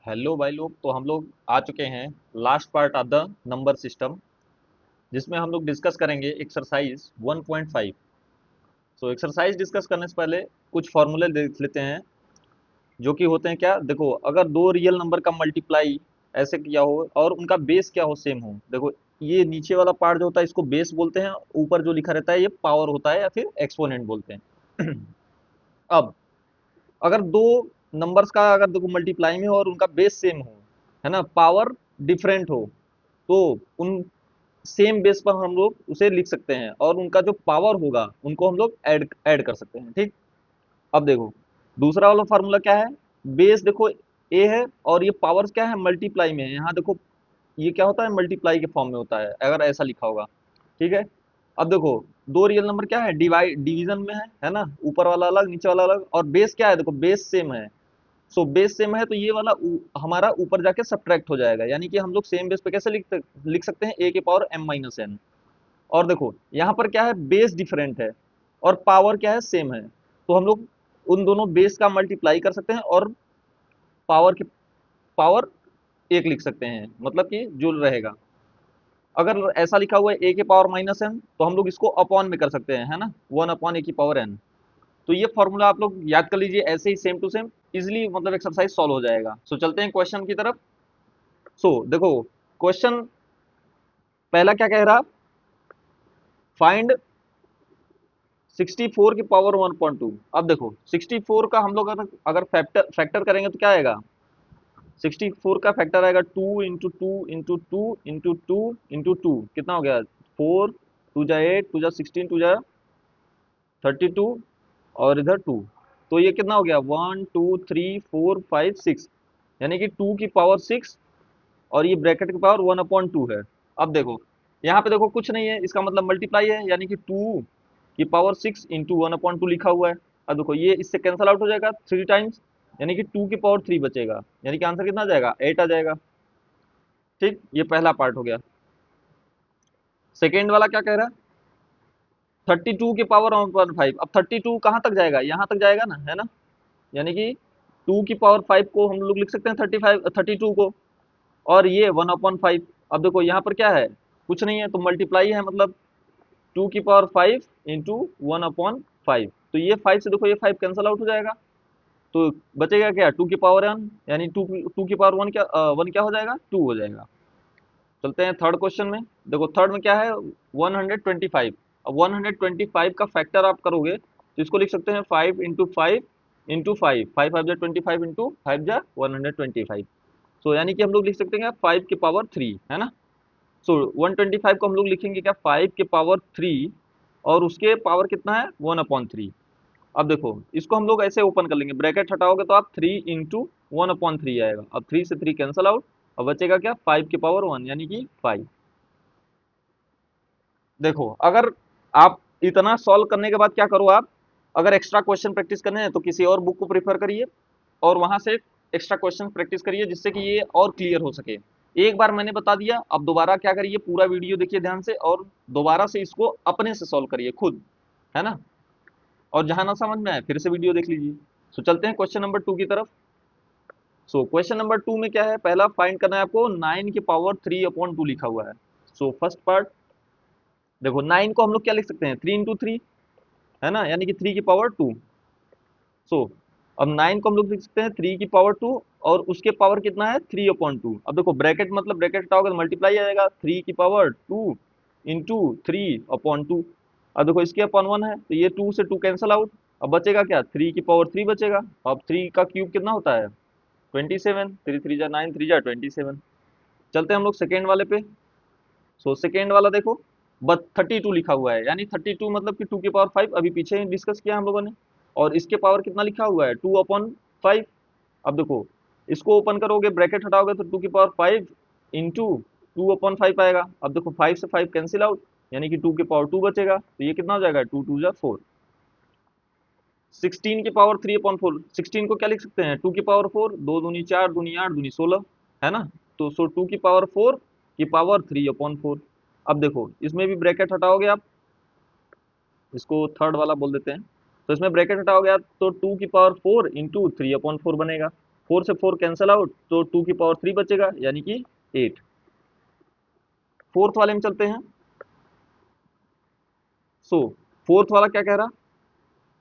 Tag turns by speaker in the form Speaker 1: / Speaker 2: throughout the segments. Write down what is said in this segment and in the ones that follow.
Speaker 1: Hello भाई लोग। तो हम लोग आ चुके हैं last part of the number system, जिसमें हम लोग डिस्कस करेंगे एक्सरसाइज 1.5। सो एक्सरसाइज डिस्कस करने से पहले कुछ फॉर्मूले देख लेते हैं, जो कि होते हैं क्या। देखो, अगर दो रियल नंबर का मल्टीप्लाई ऐसे किया हो और उनका बेस क्या हो, सेम हो। देखो, ये नीचे वाला पार्ट जो होता है इसको बेस बोलते हैं, ऊपर जो लिखा रहता है ये पावर होता है या फिर एक्सपोनेंट बोलते हैं। अब अगर दो नंबर्स का अगर देखो मल्टीप्लाई में हो और उनका बेस सेम हो, है ना, पावर डिफरेंट हो, तो उन सेम बेस पर हम लोग उसे लिख सकते हैं और उनका जो पावर होगा उनको हम लोग ऐड ऐड कर सकते हैं। ठीक। अब देखो, दूसरा वाला फार्मूला क्या है। बेस देखो ए है और ये पावर क्या है, मल्टीप्लाई में है। यहाँ देखो, ये क्या होता है, मल्टीप्लाई के फॉर्म में होता है अगर ऐसा लिखा होगा। ठीक है। अब देखो, दो रियल नंबर क्या है, डिवाइड डिवीजन में है ना, ऊपर वाला अलग नीचे वाला अलग, और बेस क्या है, देखो बेस सेम है। सो बेस सेम है तो ये वाला हमारा ऊपर जाके सब्ट्रैक्ट हो जाएगा, यानी कि हम लोग सेम बेस पे कैसे लिख सकते हैं, ए के पावर m माइनस एन। और देखो यहाँ पर क्या है, बेस डिफरेंट है और पावर क्या है, सेम है। तो हम लोग उन दोनों बेस का मल्टीप्लाई कर सकते हैं और पावर के पावर एक लिख सकते हैं, मतलब कि जो रहेगा। अगर ऐसा लिखा हुआ है ए के पावर माइनस एन, तो हम लोग इसको अपॉन में कर सकते हैं, है ना, वन अपॉन ए की पावर एन। तो ये फॉर्मूला आप लोग याद कर लीजिए, ऐसे ही सेम टू सेम इजिली मतलब एक्सरसाइज सॉल्व हो जाएगा। सो चलते हैं क्वेश्चन की तरफ। सो देखो, क्वेश्चन पहला क्या कह रहा, फाइंड 64 की पावर 1.2। अब देखो 64 का हम लोग अगर फैक्टर फैक्टर करेंगे तो क्या आएगा, 64 का फैक्टर आएगा 2 इंटू 2 इंटू 2 इंटू 2 कितना हो गया, 4, 2 जा 8, 2 जा 16, 2 जा 32 और इधर 2। तो ये कितना हो गया, 1 2 3 4 5 6, यानी कि 2 की पावर 6 और ये ब्रैकेट की पावर 1/2 है। अब देखो यहाँ पे देखो कुछ नहीं है, इसका मतलब मल्टीप्लाई है, यानी कि 2 की पावर 6 इंटू 1/2 लिखा हुआ है। अब देखो ये इससे कैंसल आउट हो जाएगा 3 टाइम्स, यानी कि 2 की पावर 3 बचेगा, यानी कि आंसर कितना आ जाएगा, 8 आ जाएगा। ठीक, ये पहला पार्ट हो गया। सेकेंड वाला क्या कह रहा है, 32 की पावर 1/5। अब 32 कहाँ तक जाएगा, यहाँ तक जाएगा ना, है ना, यानी कि 2 की पावर 5 को हम लोग लिख सकते हैं 32 को, और ये 1/5। अब देखो यहाँ पर क्या है, कुछ नहीं है तो मल्टीप्लाई है, मतलब 2 की पावर 5 इंटू 1/5। तो ये 5 से देखो ये 5 कैंसल आउट हो जाएगा, तो बचेगा क्या, 2 की पावर 1, यानी 2 की पावर 1 क्या 1 क्या हो जाएगा, 2 हो जाएगा। चलते हैं थर्ड क्वेश्चन में। देखो थर्ड में क्या है, 125। अब 125 का फैक्टर आप करोगे तो इसको लिख सकते हैं 5 इंटू 5 इंटू 5, 5 5 जा 25 इंटू 5 जा 125। सो यानी कि हम लोग लिख सकते हैं 5 की पावर 3, है ना। सो 125 को हम लोग लिखेंगे क्या, 5 की पावर 3, और उसके पावर कितना है, 1/3। अब देखो इसको हम लोग ऐसे ओपन कर लेंगे, ब्रैकेट हटाओगे तो आप 3 इंटू 1/3 आएगा। अब 3 से 3 कैंसल आउट, अब बचेगा क्या, 5 की पावर 1, यानी कि 5। देखो अगर आप इतना सॉल्व करने के बाद क्या करो आप, अगर एक्स्ट्रा क्वेश्चन प्रैक्टिस करने हैं तो किसी और बुक को प्रेफर करिए और वहां से एक्स्ट्रा क्वेश्चन प्रैक्टिस करिए, जिससे कि ये और क्लियर हो सके। एक बार मैंने बता दिया, अब दोबारा क्या करिए, पूरा वीडियो देखिए ध्यान से और दोबारा से इसको अपने से सॉल्व करिए खुद, है ना। और जहां ना समझ में आए फिर से वीडियो देख लीजिए। सो चलते हैं क्वेश्चन नंबर 2 की तरफ। सो क्वेश्चन नंबर 2 में क्या है, पहला फाइंड करना है आपको 9 की पावर 3/2 लिखा हुआ है। सो फर्स्ट पार्ट, देखो 9 को हम लोग क्या लिख सकते हैं, 3 इंटू 3, है ना, यानी कि 3 की पावर 2। सो अब 9 को हम लोग लिख सकते हैं 3 की पावर 2, और उसके पावर कितना है, 3/2। अब देखो ब्रैकेट मतलब ब्रैकेट हटाओगे तो मल्टीप्लाई आएगा, 3 की पावर 2 इंटू 3/2। अब देखो इसके अपॉन 1 है तो ये 2 से 2 कैंसल आउट, अब बचेगा क्या, 3 की पावर 3 बचेगा। अब 3 का क्यूब कितना होता है, 27, 3 3 जा 9, 3 जा 27। चलते हैं हम लोग सेकेंड वाले पे। सो सेकेंड वाला देखो, बस 32 लिखा हुआ है, यानी 32 मतलब कि 2 की पावर 5, अभी पीछे ही डिस्कस किया हम लोगों ने। और इसके पावर कितना लिखा हुआ है, 2/5। अब देखो इसको ओपन करोगे ब्रैकेट हटाओगे तो 2 की पावर 5 इंटू 2/5 आएगा। अब देखो 5 से 5 कैंसिल आउट, यानी कि 2 की पावर 2 बचेगा, तो ये कितना हो जाएगा, 2 2 जा 4। 16 की पावर 3/4, 16 को क्या लिख सकते हैं, 2 की पावर 4, 2 दूनी 4, दूनी 8, दूनी 16, है ना। तो सो 2 की पावर 4 की पावर 3/4। अब देखो इसमें भी ब्रैकेट हटाओगे आप, इसको थर्ड वाला बोल देते हैं। तो इसमें ब्रैकेट हटाओगे आप तो 2 की पावर 4 इंटू 3/4 बनेगा। 4 से 4 कैंसिल आउट, तो 2 की पावर 3 बचेगा यानी कि 8। फोर्थ वाले में चलते हैं। सो फोर्थ वाला क्या कह रहा,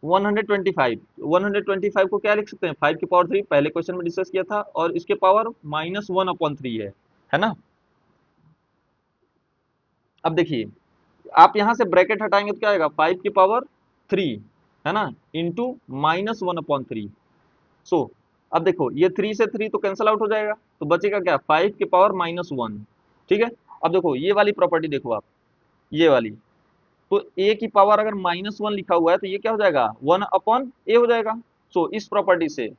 Speaker 1: 125। 125 को क्या लिख सकते हैं, 5 की पावर 3, पहले क्वेश्चन में डिस्कस किया था, और इसके पावर -1/3 है ना। अब देखिए, आप यहां से ब्रैकेट हटाएंगे तो क्या आएगा, 5 की पावर 3 है ना, इंटू -1/3। सो अब देखो, ये 3 से 3 तो कैंसिल आउट हो जाएगा, तो बचेगा क्या, 5 की पावर -1। ठीक है। अब देखो ये वाली प्रॉपर्टी देखो आप, ये वाली, तो ए की पावर अगर -1 लिखा हुआ है तो ये क्या हो जाएगा, 1/a हो जाएगा। सो इस प्रॉपर्टी से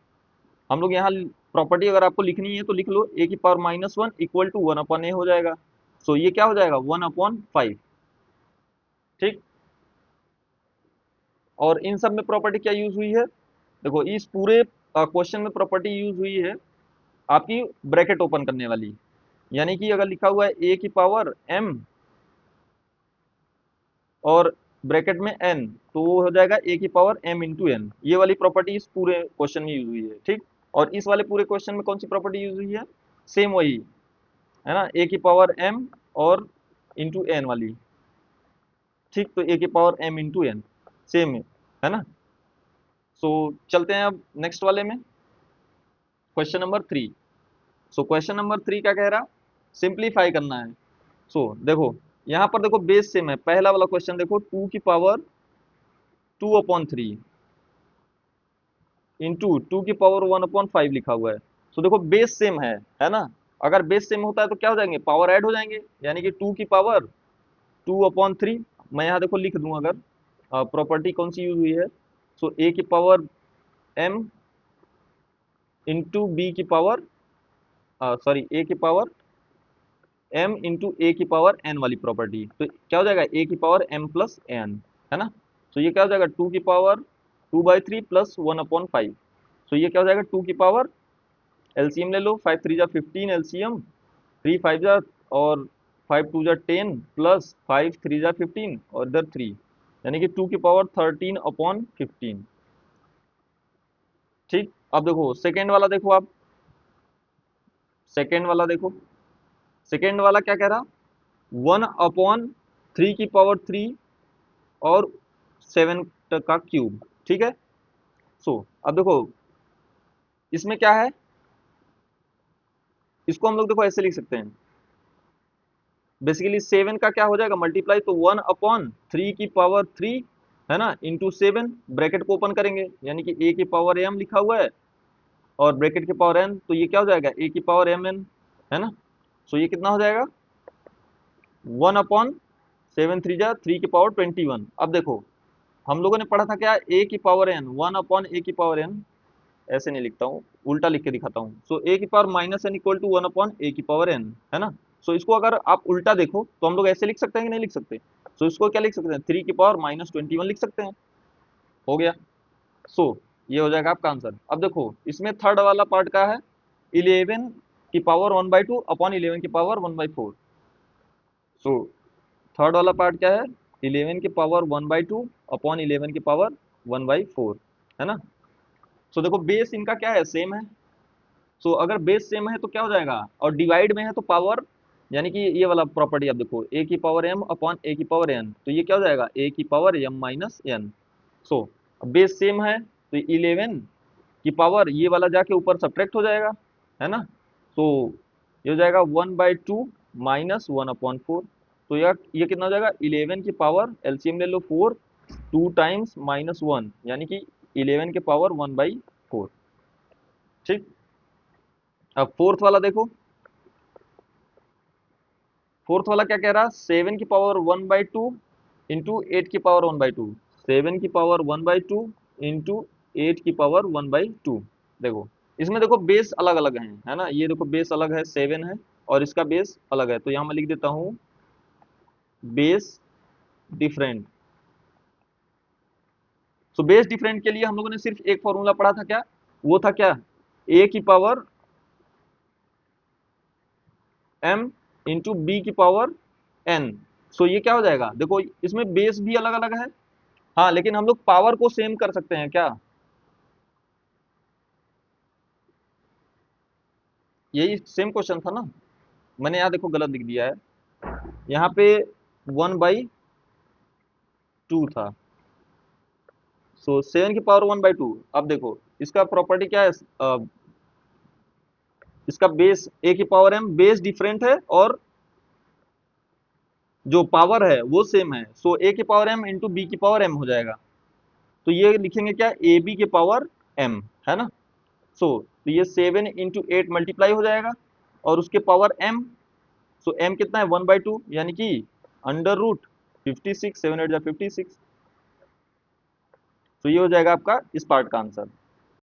Speaker 1: हम लोग यहाँ प्रॉपर्टी अगर आपको लिखनी है तो लिख लो, ए की पावर -1 इक्वल टू 1/a हो जाएगा। सो ये क्या हो जाएगा, 1/5। ठीक। और इन सब में प्रॉपर्टी क्या यूज हुई है, देखो इस पूरे क्वेश्चन में प्रॉपर्टी यूज हुई है आपकी ब्रैकेट ओपन करने वाली, यानी कि अगर लिखा हुआ है ए की पावर m और ब्रैकेट में n, तो वो हो जाएगा ए की पावर m इंटू एन। ये वाली प्रॉपर्टी इस पूरे क्वेश्चन में यूज हुई है। ठीक। और इस वाले पूरे क्वेश्चन में कौन सी प्रॉपर्टी यूज हुई है, सेम वही है ना, ए की पावर m और इंटू एन वाली। ठीक। तो ए की power m into N same है ना। सो चलते हैं अब नेक्स्ट वाले में, question number 3। So question number 3 क्या कह रहा, सिंप्लीफाई करना है। सो देखो यहाँ पर देखो बेस सेम है, पहला वाला क्वेश्चन देखो, 2 की पावर 2/3 इंटू 2 की पावर 1/5 लिखा हुआ है। सो देखो बेस सेम है ना। अगर बेस सेम होता है तो क्या हो जाएंगे, पावर ऐड हो जाएंगे, यानी कि 2 की पावर 2/3। मैं यहाँ देखो लिख दूं, अगर प्रॉपर्टी कौन सी यूज हुई है, सो ए की पावर m इंटू बी की पावर, सॉरी ए की पावर m इंटू ए की पावर n वाली प्रॉपर्टी, तो क्या हो जाएगा, ए की पावर m प्लस n है ना। तो ये क्या हो जाएगा, 2 की पावर 2/3 प्लस 1/5। तो ये क्या हो जाएगा, 2 की पावर, एलसीएम ले लो, 5 3 जा 15 एलसीएम, 3 5 जा और 5 2 जा 10 प्लस 5 3 जा 15 और इधर 3, यानी कि 2 की पावर 13/15। ठीक। अब देखो सेकेंड वाला देखो आप, सेकेंड वाला देखो, सेकेंड वाला क्या कह रहा, 1/3 की पावर 3 और 7 का क्यूब। ठीक है। सो अब देखो इसमें क्या है, इसको हम लोग देखो ऐसे लिख सकते हैं, बेसिकली 7 का क्या हो जाएगा मल्टीप्लाई, तो 1/3 की पावर 3 है ना, इंटू 7, ब्रैकेट को ओपन करेंगे, यानी कि ए की पावर m लिखा हुआ है और ब्रैकेट की पावर n, तो ये क्या हो जाएगा, ए की पावर mn है ना। सो ये कितना हो जाएगा, 1/7 3 जा 3 की पावर 21। अब देखो हम लोगों ने पढ़ा था क्या, ए की पावर n, 1/a की पावर n, ऐसे नहीं लिखता हूँ, उल्टा लिख के दिखाता हूँ। सो ए की power -n equal to 1/a की पावर n है ना। सो इसको अगर आप उल्टा देखो तो हम लोग ऐसे लिख सकते हैं कि नहीं लिख सकते, सो इसको क्या लिख सकते हैं, 3 की पावर -21 लिख सकते हैं। हो गया। सो ये हो जाएगा आपका आंसर। अब देखो इसमें थर्ड वाला पार्ट का है, 11 की पावर 1/2 अपॉन 11 की पावर 1/4। सो थर्ड वाला पार्ट क्या है, 11 की पावर 1/2 अपॉन 11 की पावर 1/4 है ना। सो देखो बेस इनका क्या है, सेम है। सो अगर बेस सेम है तो क्या हो जाएगा, और डिवाइड में है तो पावर, यानी कि ये वाला प्रॉपर्टी आप देखो, ए की पावर m अपॉन ए की पावर n, तो ये क्या हो जाएगा, ए की power m minus n। So base same है तो 11 की पावर ये वाला जाके ऊपर सब्ट्रैक्ट हो जाएगा है ना। तो ये हो जाएगा 1/2 माइनस 1/4। तो ये कितना हो जाएगा, 11 की पावर, एलसीएम ले लो 4, 2 टाइम्स -1, यानी कि 11 की पावर 1/4। ठीक। अब फोर्थ वाला देखो, फोर्थ वाला क्या कह रहा, 7 की पावर 1/2 इंटू 8 की पावर 1/2, 7 की पावर 1/2 इंटू 8 की पावर 1/2। देखो इसमें देखो बेस अलग अलग है ना, ये देखो बेस अलग है 7 है, और इसका बेस अलग है, तो यहाँ मैं लिख देता हूँ base different. So base different के लिए हम लोगों ने सिर्फ एक फॉर्मूला पढ़ा था, क्या वो था, क्या, ए की पावर m इंटू बी की पावर n। सो ये क्या हो जाएगा, देखो इसमें बेस भी अलग अलग है, हाँ, लेकिन हम लोग पावर को सेम कर सकते हैं क्या, यही सेम क्वेश्चन था ना, मैंने यहाँ देखो गलत लिख दिया है, यहाँ पे 1/2 था। सो 7 की पावर 1/2। अब देखो इसका प्रॉपर्टी क्या है, इसका बेस a की पावर m बेस डिफरेंट है और जो पावर है वो सेम है, सो a की पावर m इंटू b की पावर m हो जाएगा। तो ये लिखेंगे क्या, ab की पावर m, है ना। तो ये 7 × 8 मल्टीप्लाई हो जाएगा और उसके पावर m, सो m कितना है 1/2, यानी कि √56, 7 8 56। तो ये हो जाएगा आपका इस पार्ट का आंसर।